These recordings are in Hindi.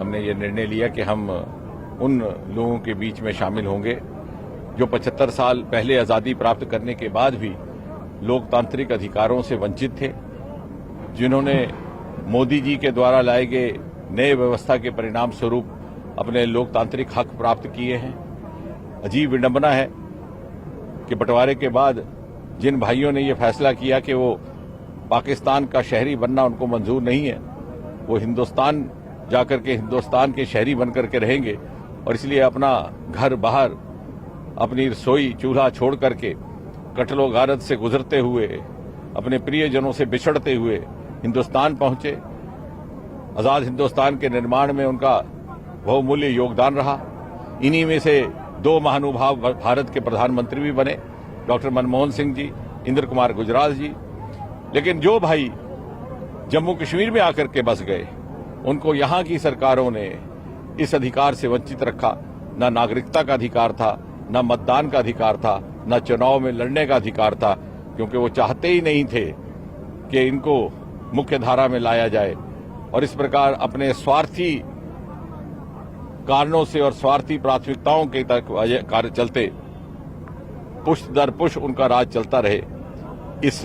हमने ये निर्णय लिया कि हम उन लोगों के बीच में शामिल होंगे जो 75 साल पहले आज़ादी प्राप्त करने के बाद भी लोकतांत्रिक अधिकारों से वंचित थे, जिन्होंने मोदी जी के द्वारा लाए गए नए व्यवस्था के परिणाम स्वरूप अपने लोकतांत्रिक हक प्राप्त किए हैं। अजीब विडंबना है कि बंटवारे के बाद जिन भाइयों ने ये फैसला किया कि वो पाकिस्तान का शहरी बनना उनको मंजूर नहीं है, वो हिंदुस्तान जाकर के हिंदुस्तान के शहरी बनकर के रहेंगे और इसलिए अपना घर बाहर, अपनी रसोई चूल्हा छोड़ करके कत्लो गारत से गुजरते हुए, अपने प्रियजनों से बिछड़ते हुए हिंदुस्तान पहुंचे। आजाद हिंदुस्तान के निर्माण में उनका बहुमूल्य योगदान रहा। इन्हीं में से दो महानुभाव भारत के प्रधानमंत्री भी बने, डॉक्टर मनमोहन सिंह जी, इंद्र कुमार गुजराल जी। लेकिन जो भाई जम्मू कश्मीर में आकर के बस गए, उनको यहां की सरकारों ने इस अधिकार से वंचित रखा। न नागरिकता का अधिकार था, न मतदान का अधिकार था, न चुनाव में लड़ने का अधिकार था, क्योंकि वो चाहते ही नहीं थे कि इनको मुख्य धारा में लाया जाए। और इस प्रकार अपने स्वार्थी कारणों से और स्वार्थी प्राथमिकताओं के कार्य चलते पुष्ट दर पुष्ट उनका राज चलता रहे। इस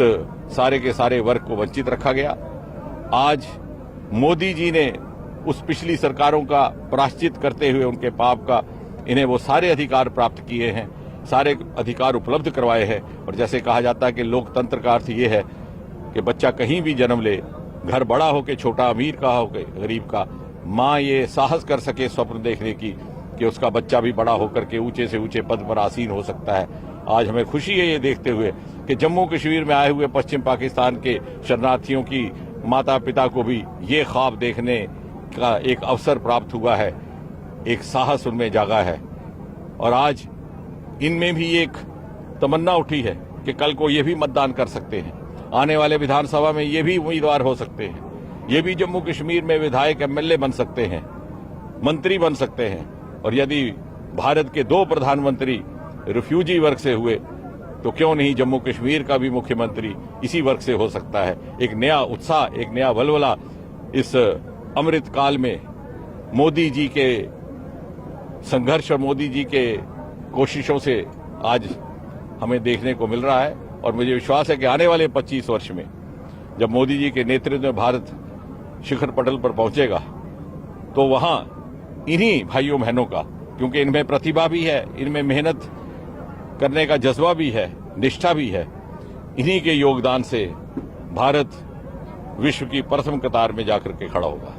सारे के सारे वर्ग को वंचित रखा गया। आज मोदी जी ने उस पिछली सरकारों का प्रायश्चित करते हुए उनके पाप का इन्हें वो सारे अधिकार प्राप्त किए हैं, सारे अधिकार उपलब्ध करवाए हैं। और जैसे कहा जाता है कि लोकतंत्र का अर्थ ये है कि बच्चा कहीं भी जन्म ले, घर बड़ा हो के छोटा, अमीर का हो के गरीब का, माँ ये साहस कर सके स्वप्न देखने की कि उसका बच्चा भी बड़ा होकर के ऊंचे से ऊंचे पद पर आसीन हो सकता है। आज हमें खुशी है ये देखते हुए कि जम्मू कश्मीर में आए हुए पश्चिम पाकिस्तान के शरणार्थियों की माता पिता को भी ये ख्वाब देखने का एक अवसर प्राप्त हुआ है, एक साहस उनमें जागा है। और आज इनमें भी एक तमन्ना उठी है कि कल को ये भी मतदान कर सकते हैं, आने वाले विधानसभा में ये भी उम्मीदवार हो सकते हैं, ये भी जम्मू कश्मीर में विधायक एमएलए बन सकते हैं, मंत्री बन सकते हैं। और यदि भारत के 2 प्रधानमंत्री रिफ्यूजी वर्ग से हुए तो क्यों नहीं जम्मू कश्मीर का भी मुख्यमंत्री इसी वर्ग से हो सकता है। एक नया उत्साह, एक नया वलवला इस अमृत काल में मोदी जी के संघर्ष और मोदी जी के कोशिशों से आज हमें देखने को मिल रहा है। और मुझे विश्वास है कि आने वाले 25 वर्ष में जब मोदी जी के नेतृत्व में भारत शिखर पटल पर पहुंचेगा तो वहां इन्हीं भाइयों बहनों का, क्योंकि इनमें प्रतिभा भी है, इनमें मेहनत करने का जज्बा भी है, निष्ठा भी है, इन्हीं के योगदान से भारत विश्व की प्रथम कतार में जाकर के खड़ा होगा।